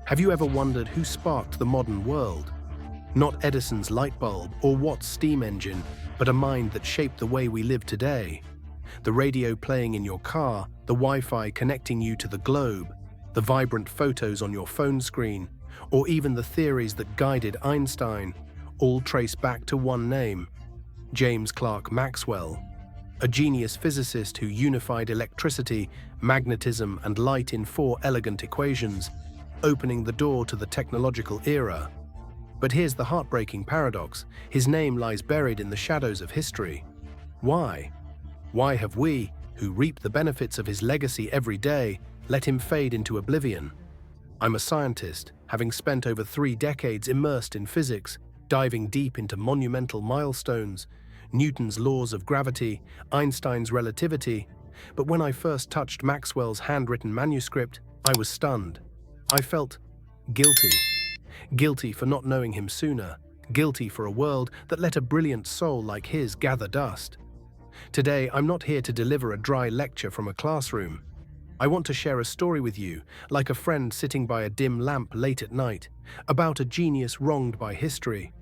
Have you ever wondered who sparked the modern world? Not Edison's light bulb or Watt's steam engine, but a mind that shaped the way we live today. The radio playing in your car, the Wi-Fi connecting you to the globe, the vibrant photos on your phone screen, or even the theories that guided Einstein, all trace back to one name: James Clerk Maxwell, a genius physicist who unified electricity, magnetism, and light in 4 elegant equations, opening the door to the technological era. But here's the heartbreaking paradox: his name lies buried in the shadows of history. Why? Why have we, who reap the benefits of his legacy every day, let him fade into oblivion? I'm a scientist, having spent over 3 decades immersed in physics, diving deep into monumental milestones, Newton's laws of gravity, Einstein's relativity. But when I first touched Maxwell's handwritten manuscript, I was stunned. I felt guilty. Guilty for not knowing him sooner. Guilty for a world that let a brilliant soul like his gather dust. Today, I'm not here to deliver a dry lecture from a classroom. I want to share a story with you, like a friend sitting by a dim lamp late at night, about a genius wronged by history.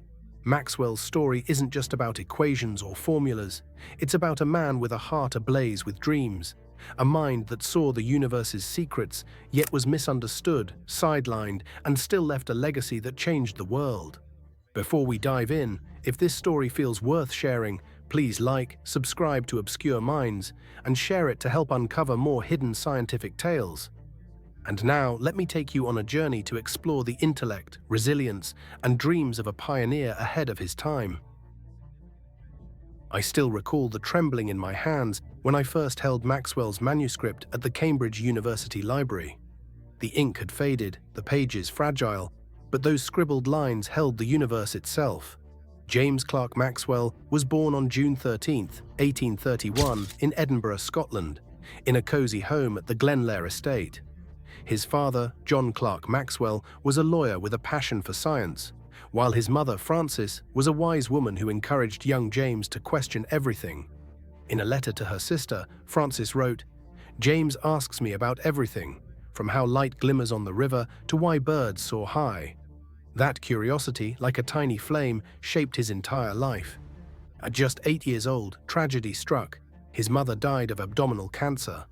Maxwell's story isn't just about equations or formulas. It's about a man with a heart ablaze with dreams, a mind that saw the universe's secrets, yet was misunderstood, sidelined, and still left a legacy that changed the world. Before we dive in, if this story feels worth sharing, please like, subscribe to Obscure Minds, and share it to help uncover more hidden scientific tales. And now, let me take you on a journey to explore the intellect, resilience, and dreams of a pioneer ahead of his time. I still recall the trembling in my hands when I first held Maxwell's manuscript at the Cambridge University Library. The ink had faded, the pages fragile, but those scribbled lines held the universe itself. James Clerk Maxwell was born on June 13, 1831, in Edinburgh, Scotland, in a cosy home at the Glenlair estate. His father, John Clerk Maxwell, was a lawyer with a passion for science, while his mother, Frances, was a wise woman who encouraged young James to question everything. In a letter to her sister, Frances wrote, "James asks me about everything, from how light glimmers on the river to why birds soar high." That curiosity, like a tiny flame, shaped his entire life. At just 8 years old, tragedy struck. His mother died of abdominal cancer.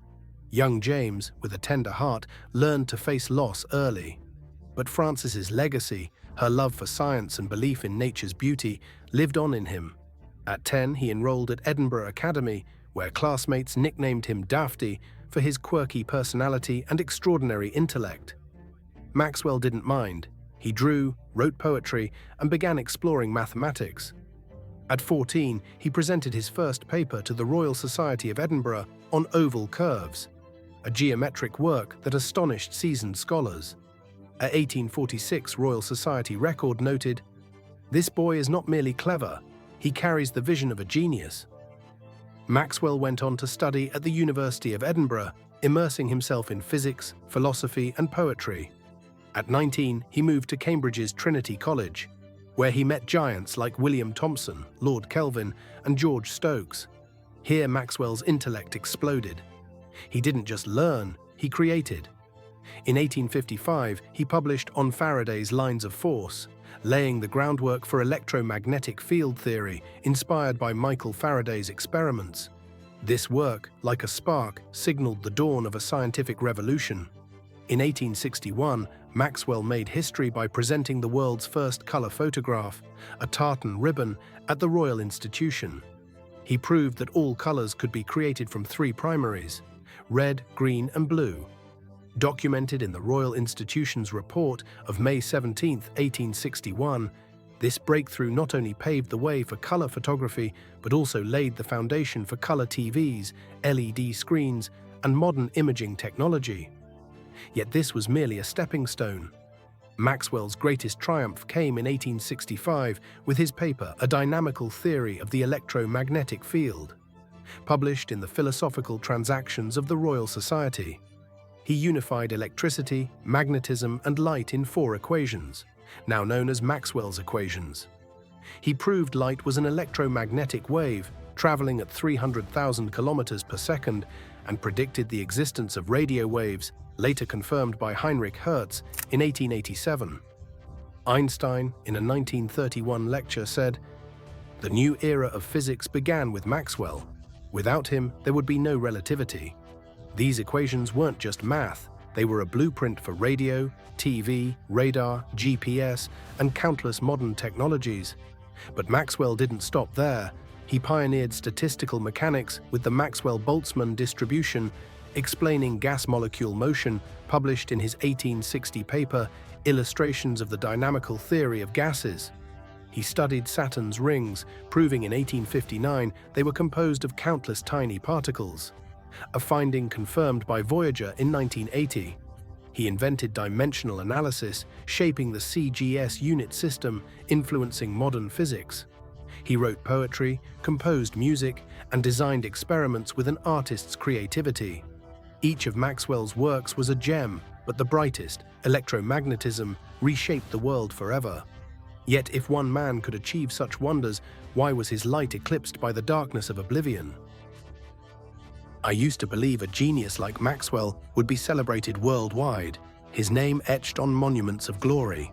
Young James, with a tender heart, learned to face loss early. But Frances's legacy, her love for science and belief in nature's beauty, lived on in him. At 10, he enrolled at Edinburgh Academy, where classmates nicknamed him Dafty for his quirky personality and extraordinary intellect. Maxwell didn't mind. He drew, wrote poetry, and began exploring mathematics. At 14, he presented his first paper to the Royal Society of Edinburgh on oval curves, a geometric work that astonished seasoned scholars. A 1846 Royal Society record noted, "This boy is not merely clever, he carries the vision of a genius." Maxwell went on to study at the University of Edinburgh, immersing himself in physics, philosophy, and poetry. At 19, he moved to Cambridge's Trinity College, where he met giants like William Thomson, Lord Kelvin, and George Stokes. Here, Maxwell's intellect exploded. He didn't just learn, he created. In 1855, he published On Faraday's Lines of Force, laying the groundwork for electromagnetic field theory inspired by Michael Faraday's experiments. This work, like a spark, signaled the dawn of a scientific revolution. In 1861, Maxwell made history by presenting the world's first color photograph, a tartan ribbon, at the Royal Institution. He proved that all colors could be created from 3 primaries: red, green, and blue. Documented in the Royal Institution's report of May 17, 1861, this breakthrough not only paved the way for color photography, but also laid the foundation for color TVs, LED screens, and modern imaging technology. Yet this was merely a stepping stone. Maxwell's greatest triumph came in 1865 with his paper A Dynamical Theory of the Electromagnetic Field, published in the Philosophical Transactions of the Royal Society. He unified electricity, magnetism, and light in 4 equations, now known as Maxwell's equations. He proved light was an electromagnetic wave traveling at 300,000 kilometers per second, and predicted the existence of radio waves later confirmed by Heinrich Hertz in 1887. Einstein, in a 1931 lecture, said, "The new era of physics began with Maxwell. Without him, there would be no relativity." These equations weren't just math, they were a blueprint for radio, TV, radar, GPS, and countless modern technologies. But Maxwell didn't stop there. He pioneered statistical mechanics with the Maxwell-Boltzmann distribution, explaining gas molecule motion, published in his 1860 paper, Illustrations of the Dynamical Theory of Gases. He studied Saturn's rings, proving in 1859 they were composed of countless tiny particles, a finding confirmed by Voyager in 1980. He invented dimensional analysis, shaping the CGS unit system, influencing modern physics. He wrote poetry, composed music, and designed experiments with an artist's creativity. Each of Maxwell's works was a gem, but the brightest, Electromagnetism, reshaped the world forever. Yet if one man could achieve such wonders, why was his light eclipsed by the darkness of oblivion? I used to believe a genius like Maxwell would be celebrated worldwide, his name etched on monuments of glory.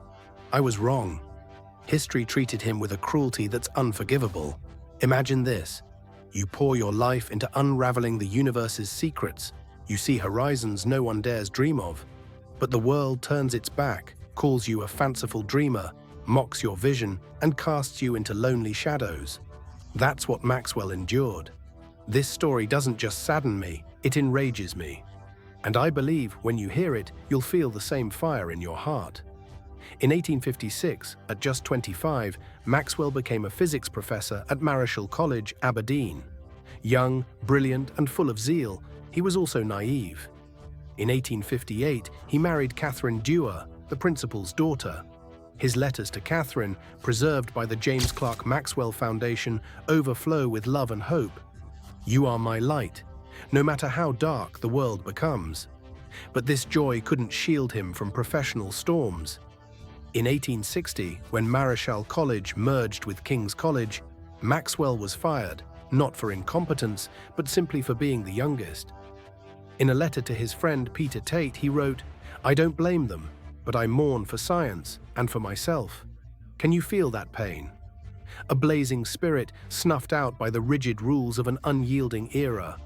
I was wrong. History treated him with a cruelty that's unforgivable. Imagine this. You pour your life into unraveling the universe's secrets. You see horizons no one dares dream of. But the world turns its back, calls you a fanciful dreamer, mocks your vision, and casts you into lonely shadows. That's what Maxwell endured. This story doesn't just sadden me, it enrages me. And I believe when you hear it, you'll feel the same fire in your heart. In 1856, at just 25, Maxwell became a physics professor at Marischal College, Aberdeen. Young, brilliant, and full of zeal, he was also naive. In 1858, he married Catherine Dewar, the principal's daughter. His letters to Catherine, preserved by the James Clerk Maxwell Foundation, overflow with love and hope. "You are my light, no matter how dark the world becomes." But this joy couldn't shield him from professional storms. In 1860, when Marischal College merged with King's College, Maxwell was fired, not for incompetence, but simply for being the youngest. In a letter to his friend Peter Tate, he wrote, "I don't blame them, but I mourn for science and for myself." Can you feel that pain? A blazing spirit snuffed out by the rigid rules of an unyielding era.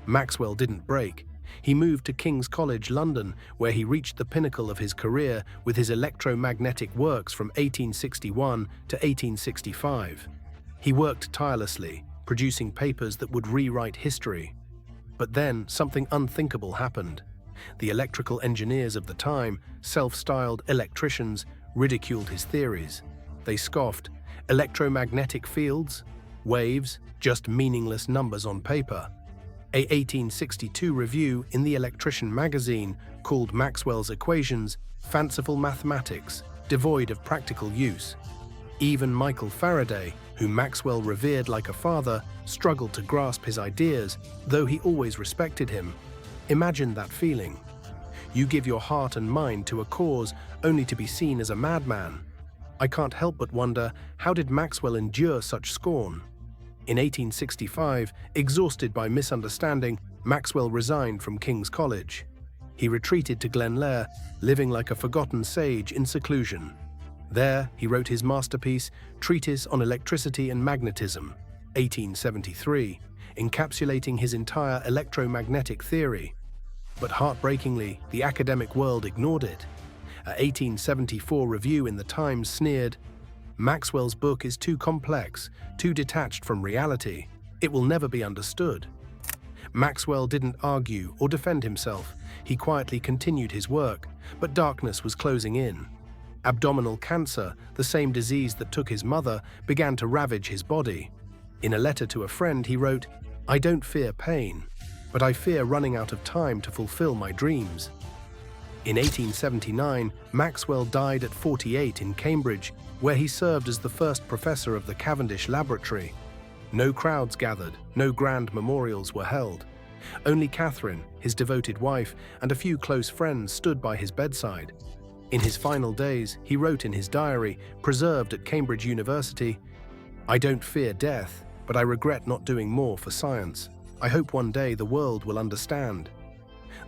Maxwell didn't break. He moved to King's College, London, where he reached the pinnacle of his career with his electromagnetic works from 1861 to 1865. He worked tirelessly, producing papers that would rewrite history. But then something unthinkable happened. The electrical engineers of the time, self-styled electricians, ridiculed his theories. They scoffed, "Electromagnetic fields? Waves? Just meaningless numbers on paper." A 1862 review in the Electrician magazine called Maxwell's equations fanciful mathematics, devoid of practical use. Even Michael Faraday, whom Maxwell revered like a father, struggled to grasp his ideas, though he always respected him. Imagine that feeling. You give your heart and mind to a cause only to be seen as a madman. I can't help but wonder, how did Maxwell endure such scorn? In 1865, exhausted by misunderstanding, Maxwell resigned from King's College. He retreated to Glenlair, living like a forgotten sage in seclusion. There, he wrote his masterpiece, Treatise on Electricity and Magnetism, 1873, encapsulating his entire electromagnetic theory. But heartbreakingly, the academic world ignored it. An 1874 review in the Times sneered, "Maxwell's book is too complex, too detached from reality. It will never be understood." Maxwell didn't argue or defend himself. He quietly continued his work, but darkness was closing in. Abdominal cancer, the same disease that took his mother, began to ravage his body. In a letter to a friend, he wrote, "I don't fear pain, but I fear running out of time to fulfill my dreams." In 1879, Maxwell died at 48 in Cambridge, where he served as the first professor of the Cavendish Laboratory. No crowds gathered, no grand memorials were held. Only Catherine, his devoted wife, and a few close friends stood by his bedside. In his final days, he wrote in his diary, preserved at Cambridge University, "I don't fear death, but I regret not doing more for science. I hope one day the world will understand."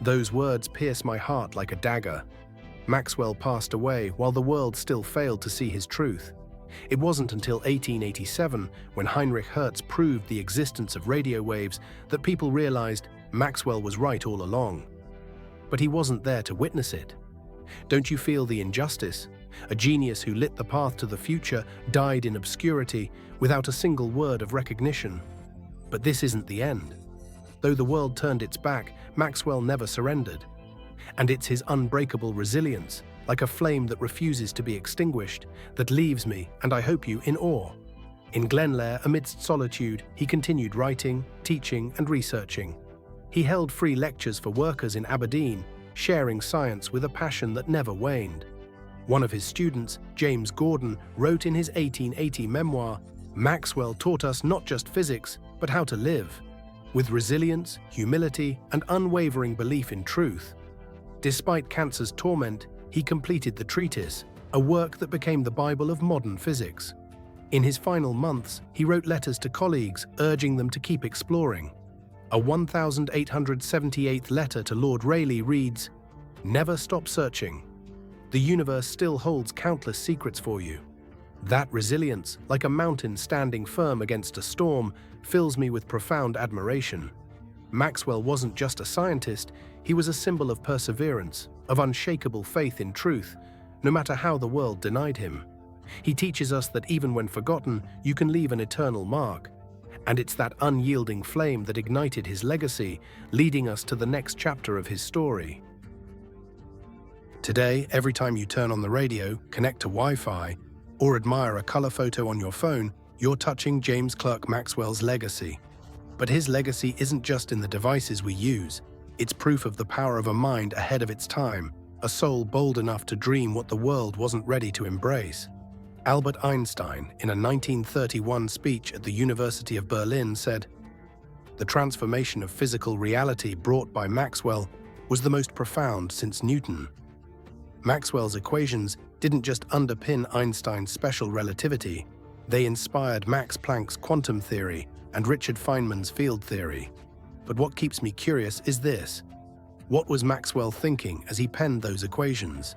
Those words pierce my heart like a dagger. Maxwell passed away while the world still failed to see his truth. It wasn't until 1887, when Heinrich Hertz proved the existence of radio waves, that people realized Maxwell was right all along. But he wasn't there to witness it. Don't you feel the injustice? A genius who lit the path to the future died in obscurity without a single word of recognition. But this isn't the end. Though the world turned its back, Maxwell never surrendered. And it's his unbreakable resilience, like a flame that refuses to be extinguished, that leaves me, and I hope you, in awe. In Glenlair, amidst solitude, he continued writing, teaching, and researching. He held free lectures for workers in Aberdeen, sharing science with a passion that never waned. One of his students, James Gordon, wrote in his 1880 memoir, "Maxwell taught us not just physics, but how to live, with resilience, humility, and unwavering belief in truth." Despite cancer's torment, he completed the treatise, a work that became the Bible of modern physics. In his final months, he wrote letters to colleagues urging them to keep exploring. A 1878th letter to Lord Rayleigh reads, "Never stop searching. The universe still holds countless secrets for you." That resilience, like a mountain standing firm against a storm, fills me with profound admiration. Maxwell wasn't just a scientist, he was a symbol of perseverance, of unshakable faith in truth, no matter how the world denied him. He teaches us that even when forgotten, you can leave an eternal mark. And it's that unyielding flame that ignited his legacy, leading us to the next chapter of his story. Today, every time you turn on the radio, connect to Wi-Fi, or admire a color photo on your phone, you're touching James Clerk Maxwell's legacy. But his legacy isn't just in the devices we use. It's proof of the power of a mind ahead of its time, a soul bold enough to dream what the world wasn't ready to embrace. Albert Einstein, in a 1931 speech at the University of Berlin, said, "The transformation of physical reality brought by Maxwell was the most profound since Newton." Maxwell's equations didn't just underpin Einstein's special relativity, they inspired Max Planck's quantum theory and Richard Feynman's field theory. But what keeps me curious is this: what was Maxwell thinking as he penned those equations?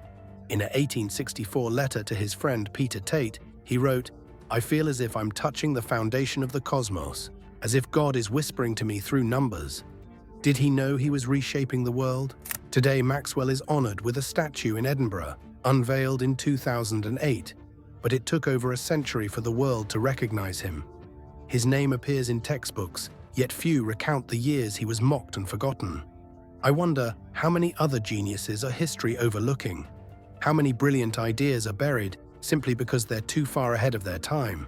In an 1864 letter to his friend Peter Tate, he wrote, "I feel as if I'm touching the foundation of the cosmos, as if God is whispering to me through numbers." Did he know he was reshaping the world? Today, Maxwell is honored with a statue in Edinburgh, unveiled in 2008, but it took over a century for the world to recognize him. His name appears in textbooks, yet few recount the years he was mocked and forgotten. I wonder how many other geniuses are history overlooking? How many brilliant ideas are buried simply because they're too far ahead of their time?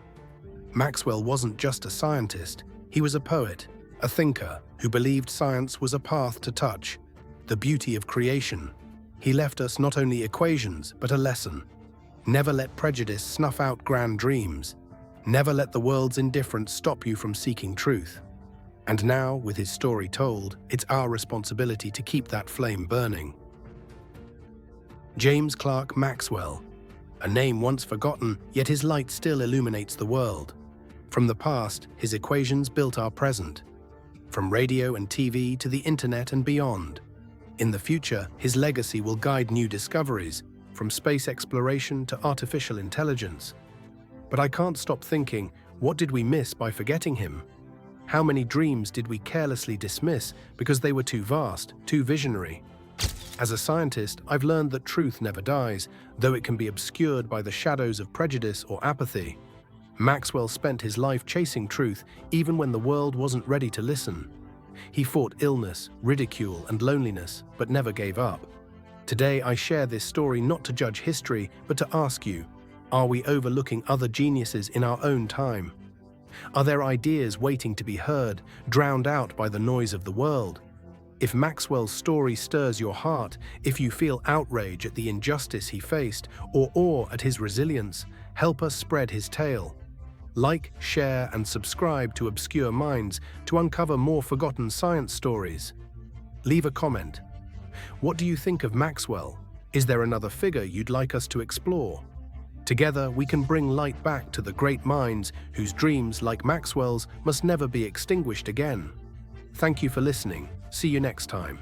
Maxwell wasn't just a scientist, he was a poet, a thinker who believed science was a path to touch the beauty of creation. He left us not only equations, but a lesson. Never let prejudice snuff out grand dreams. Never let the world's indifference stop you from seeking truth. And now, with his story told, it's our responsibility to keep that flame burning. James Clerk Maxwell, a name once forgotten, yet his light still illuminates the world. From the past, his equations built our present. From radio and TV to the internet and beyond. In the future, his legacy will guide new discoveries, from space exploration to artificial intelligence. But I can't stop thinking, what did we miss by forgetting him? How many dreams did we carelessly dismiss because they were too vast, too visionary? As a scientist, I've learned that truth never dies, though it can be obscured by the shadows of prejudice or apathy. Maxwell spent his life chasing truth, even when the world wasn't ready to listen. He fought illness, ridicule, and loneliness, but never gave up. Today, I share this story not to judge history, but to ask you, are we overlooking other geniuses in our own time? Are there ideas waiting to be heard, drowned out by the noise of the world? If Maxwell's story stirs your heart, if you feel outrage at the injustice he faced, or awe at his resilience, help us spread his tale. Like, share, and subscribe to Obscure Minds to uncover more forgotten science stories. Leave a comment. What do you think of Maxwell? Is there another figure you'd like us to explore? Together, we can bring light back to the great minds whose dreams, like Maxwell's, must never be extinguished again. Thank you for listening. See you next time.